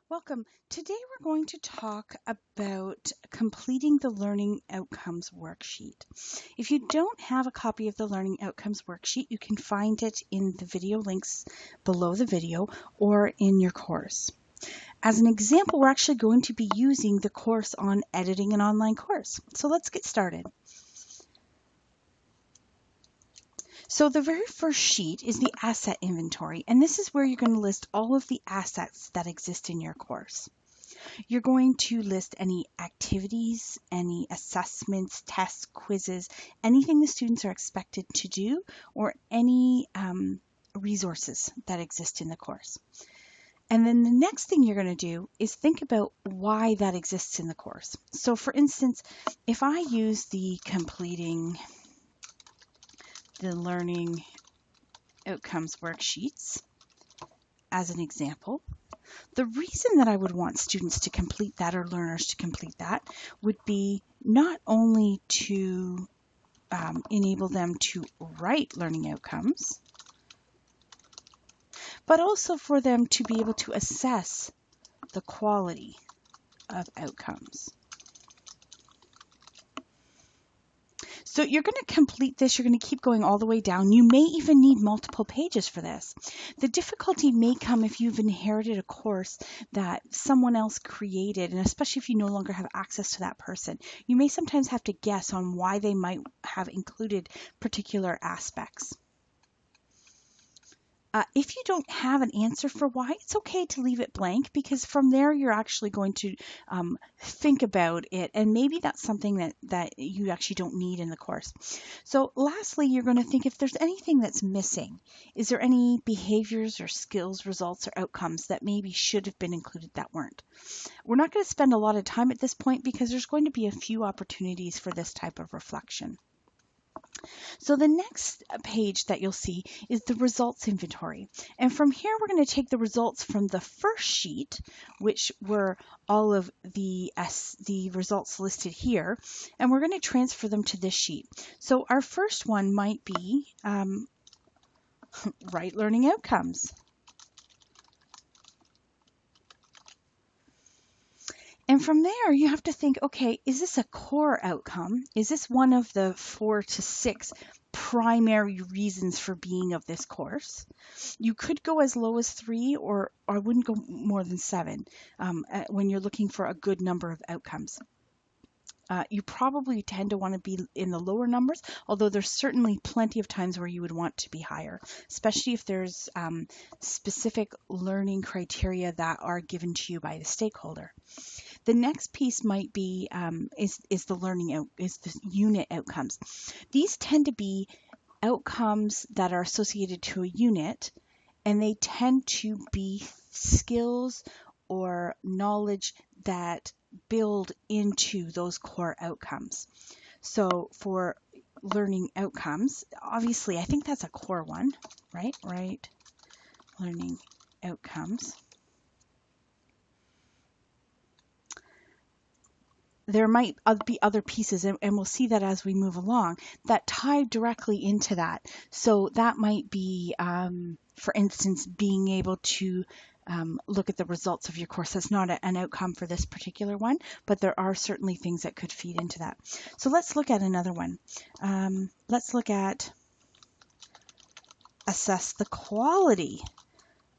Welcome. Today we're going to talk about completing the Learning Outcomes Worksheet. If you don't have a copy of the Learning Outcomes Worksheet, you can find it in the video links below the video or in your course. As an example, we're actually going to be using the course on editing an online course. So let's get started. So the very first sheet is the asset inventory, and this is where you're going to list all of the assets that exist in your course. You're going to list any activities, any assessments, tests, quizzes, anything the students are expected to do, or any resources that exist in the course. And then the next thing you're going to do is think about why that exists in the course. So for instance, if I use the completing the learning outcomes worksheets as an example, the reason that I would want students to complete that or learners to complete that would be not only to enable them to write learning outcomes, but also for them to be able to assess the quality of outcomes. So you're going to complete this, you're going to keep going all the way down. You may even need multiple pages for this. The difficulty may come if you've inherited a course that someone else created, and especially if you no longer have access to that person. You may sometimes have to guess on why they might have included particular aspects. If you don't have an answer for why, it's okay to leave it blank, because from there you're actually going to think about it, and maybe that's something that you actually don't need in the course. So lastly, you're going to think if there's anything that's missing. Is there any behaviors or skills, results, or outcomes that maybe should have been included that weren't? We're not going to spend a lot of time at this point because there's going to be a few opportunities for this type of reflection. So the next page that you'll see is the results inventory. And from here, we're going to take the results from the first sheet, which were all of the results listed here, and we're going to transfer them to this sheet. So our first one might be right learning outcomes. And from there, you have to think, okay, is this a core outcome? Is this one of the 4 to 6 primary reasons for being of this course? You could go as low as 3, or I wouldn't go more than 7 when you're looking for a good number of outcomes. You probably tend to want to be in the lower numbers, although there's certainly plenty of times where you would want to be higher, especially if there's specific learning criteria that are given to you by the stakeholder. The next piece might be is the unit outcomes. These tend to be outcomes that are associated to a unit, and they tend to be skills or knowledge that build into those core outcomes. So for learning outcomes, obviously, I think that's a core one, right? Right, learning outcomes. There might be other pieces, and we'll see that as we move along, that tie directly into that. So that might be, for instance, being able to look at the results of your course. That's not an outcome for this particular one, but there are certainly things that could feed into that. So let's look at another one. Let's look at assess the quality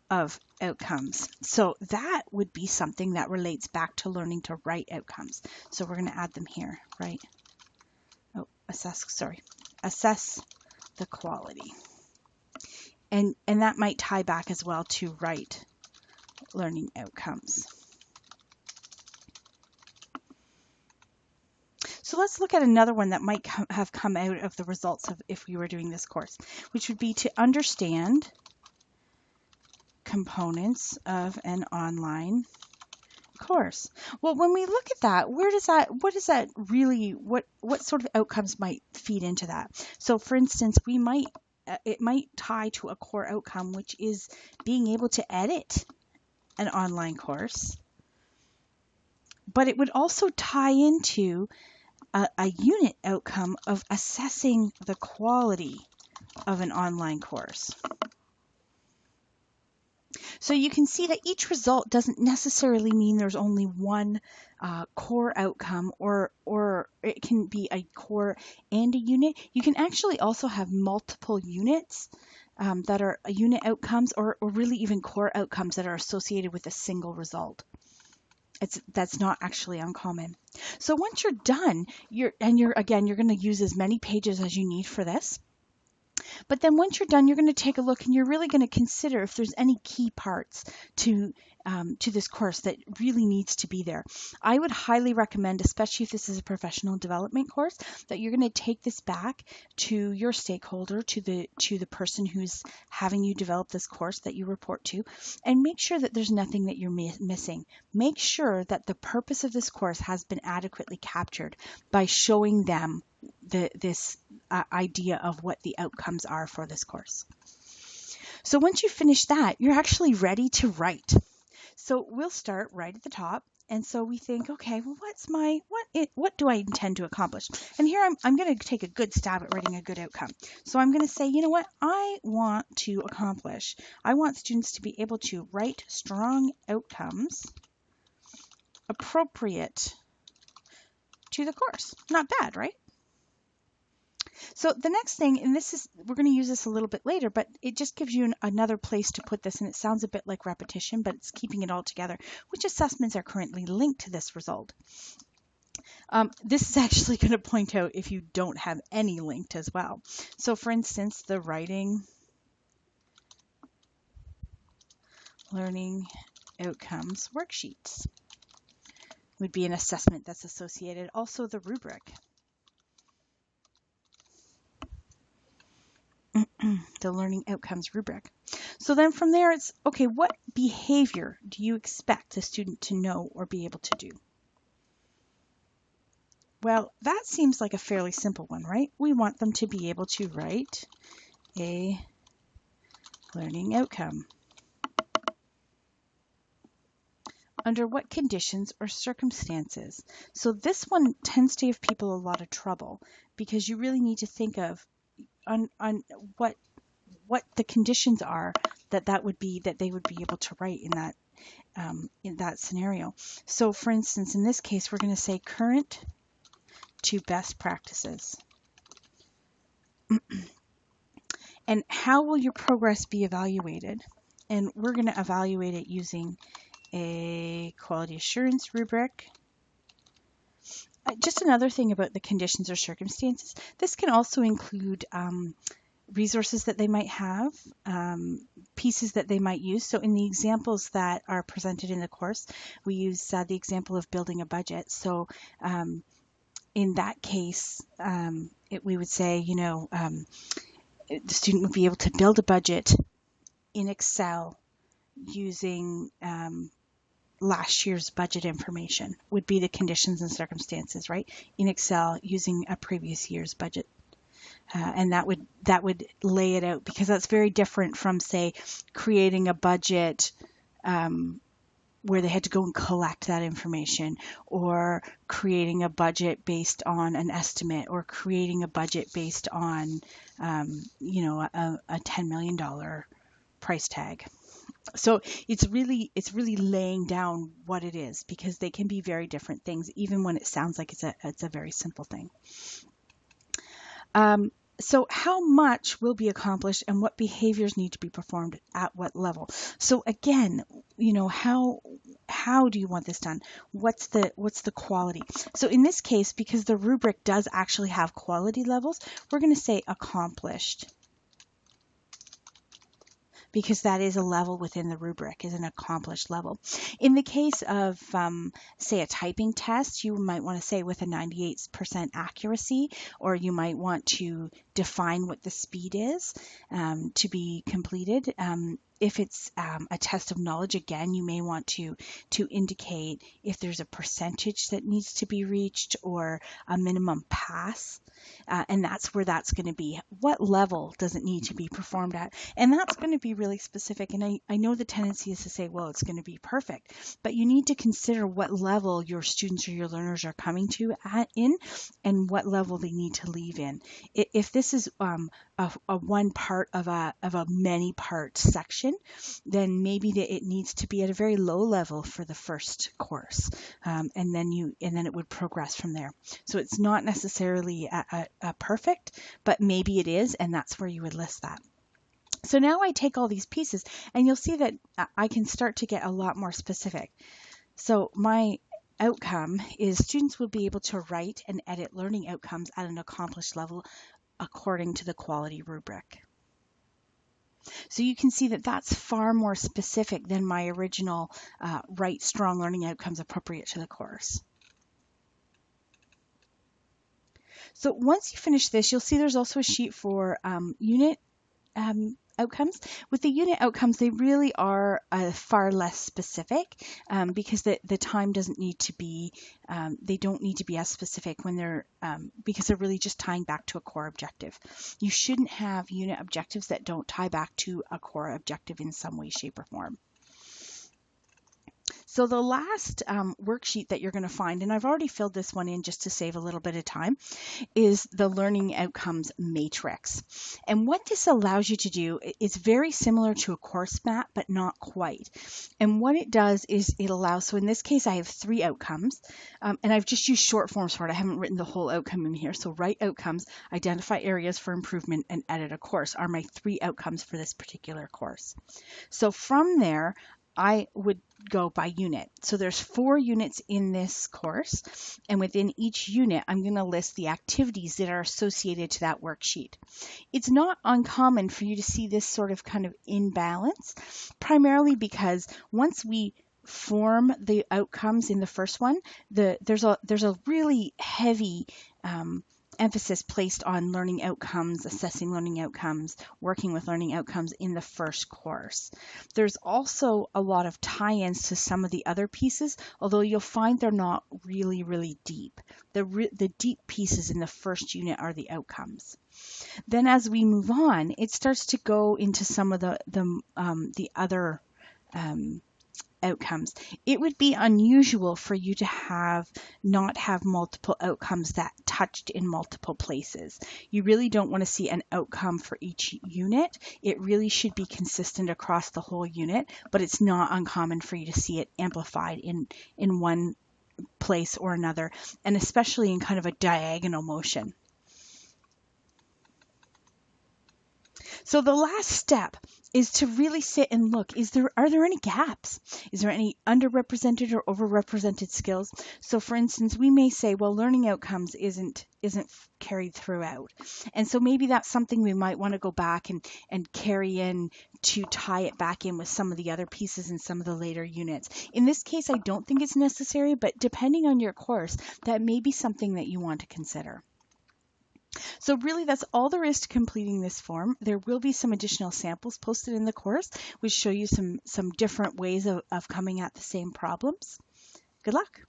of outcomes. So that would be something that relates back to learning to write outcomes. So we're going to add them here, right? Oh, assess the quality. And that might tie back as well to write learning outcomes. So let's look at another one that might have come out of the results of if we were doing this course, which would be to understand components of an online course. Well, when we look at that, what sort of outcomes might feed into that? So for instance, it might tie to a core outcome, which is being able to edit an online course, but it would also tie into a unit outcome of assessing the quality of an online course. So you can see that each result doesn't necessarily mean there's only one core outcome, or it can be a core and a unit. You can actually also have multiple units that are unit outcomes, or really even core outcomes that are associated with a single result. That's not actually uncommon. So once you're done, you're going to use as many pages as you need for this. But then once you're done, you're going to take a look and you're really going to consider if there's any key parts to this course that really needs to be there. I would highly recommend, especially if this is a professional development course, that you're going to take this back to your stakeholder, to the person who's having you develop this course that you report to, and make sure that there's nothing that you're missing. Make sure that the purpose of this course has been adequately captured by showing them this idea of what the outcomes are for this course. So once you finish that, you're actually ready to write. So we'll start right at the top. And so we think, okay, well, what do I intend to accomplish? And here I'm going to take a good stab at writing a good outcome. So I'm going to say, you know what, I want students to be able to write strong outcomes appropriate to the course. Not bad, right? So the next thing, and we're going to use this a little bit later, but it just gives you another place to put this, and it sounds a bit like repetition, but it's keeping it all together. Which assessments are currently linked to this result? This is actually going to point out if you don't have any linked as well. So for instance, the writing learning outcomes worksheets would be an assessment that's associated. Also the rubric. The learning outcomes rubric. So then from there, it's okay, what behavior do you expect a student to know or be able to do? Well, that seems like a fairly simple one, right? We want them to be able to write a learning outcome. Under what conditions or circumstances? So this one tends to give people a lot of trouble because you really need to think of on what the conditions are that they would be able to write in that scenario. So for instance, in this case, we're going to say current to best practices. And how will your progress be evaluated? And we're going to evaluate it using a quality assurance rubric. Just another thing about the conditions or circumstances, this can also include resources that they might have, pieces that they might use. So in the examples that are presented in the course, we use the example of building a budget. So in that case, we would say, the student would be able to build a budget in Excel using last year's budget information would be the conditions and circumstances, right? In Excel using a previous year's budget. And that would lay it out, because that's very different from, say, creating a budget where they had to go and collect that information, or creating a budget based on an estimate, or creating a budget based on, a $10 million price tag. So it's really laying down what it is, because they can be very different things, even when it sounds like it's a very simple thing. So how much will be accomplished, and what behaviors need to be performed at what level? So again, how do you want this done? What's the quality? So in this case, because the rubric does actually have quality levels, we're going to say accomplished, because that is a level within the rubric, is an accomplished level. In the case of, say, a typing test, you might want to say with a 98% accuracy, or you might want to define what the speed is to be completed. If it's a test of knowledge, again, you may want to indicate if there's a percentage that needs to be reached, or a minimum pass. And that's where that's going to be. What level does it need to be performed at? And that's going to be really specific. And I know the tendency is to say, well, it's going to be perfect, but you need to consider what level your students or your learners are coming to in, and what level they need to leave in. If this is a one part of a many part section, then maybe it needs to be at a very low level for the first course, and then it would progress from there. So it's not necessarily a perfect, but maybe it is, and that's where you would list that. So now I take all these pieces, and you'll see that I can start to get a lot more specific. So my outcome is students will be able to write and edit learning outcomes at an accomplished level according to the quality rubric. So you can see that that's far more specific than my original write strong learning outcomes appropriate to the course. So once you finish this, you'll see there's also a sheet for unit outcomes. With the unit outcomes, they really are far less specific because the time doesn't need to be, they don't need to be as specific when they're, because they're really just tying back to a core objective. You shouldn't have unit objectives that don't tie back to a core objective in some way, shape, or form. So the last worksheet that you're going to find, and I've already filled this one in just to save a little bit of time, is the learning outcomes matrix. And what this allows you to do is very similar to a course map, but not quite. And what it does is it allows, so in this case, I have 3 outcomes, and I've just used short forms for it. I haven't written the whole outcome in here. So write outcomes, identify areas for improvement, and edit a course are my 3 outcomes for this particular course. So from there, I would go by unit. So there's 4 units in this course, and within each unit, I'm going to list the activities that are associated to that worksheet. It's not uncommon for you to see this sort of kind of imbalance, primarily because once we form the outcomes in the first one, there's a really heavy emphasis placed on learning outcomes, assessing learning outcomes, working with learning outcomes in the first course. There's also a lot of tie-ins to some of the other pieces, although you'll find they're not really, really deep. The deep pieces in the first unit are the outcomes. Then as we move on, it starts to go into some of the other outcomes. It would be unusual for you to not have multiple outcomes that touched in multiple places. You really don't want to see an outcome for each unit. It really should be consistent across the whole unit, but it's not uncommon for you to see it amplified in one place or another, and especially in kind of a diagonal motion. So the last step is to really sit and look, are there any gaps? Is there any underrepresented or overrepresented skills? So for instance, we may say, well, learning outcomes isn't carried throughout. And so maybe that's something we might want to go back and carry in to tie it back in with some of the other pieces in some of the later units. In this case, I don't think it's necessary, but depending on your course, that may be something that you want to consider. So really, that's all there is to completing this form. There will be some additional samples posted in the course, which show you some different ways of coming at the same problems. Good luck.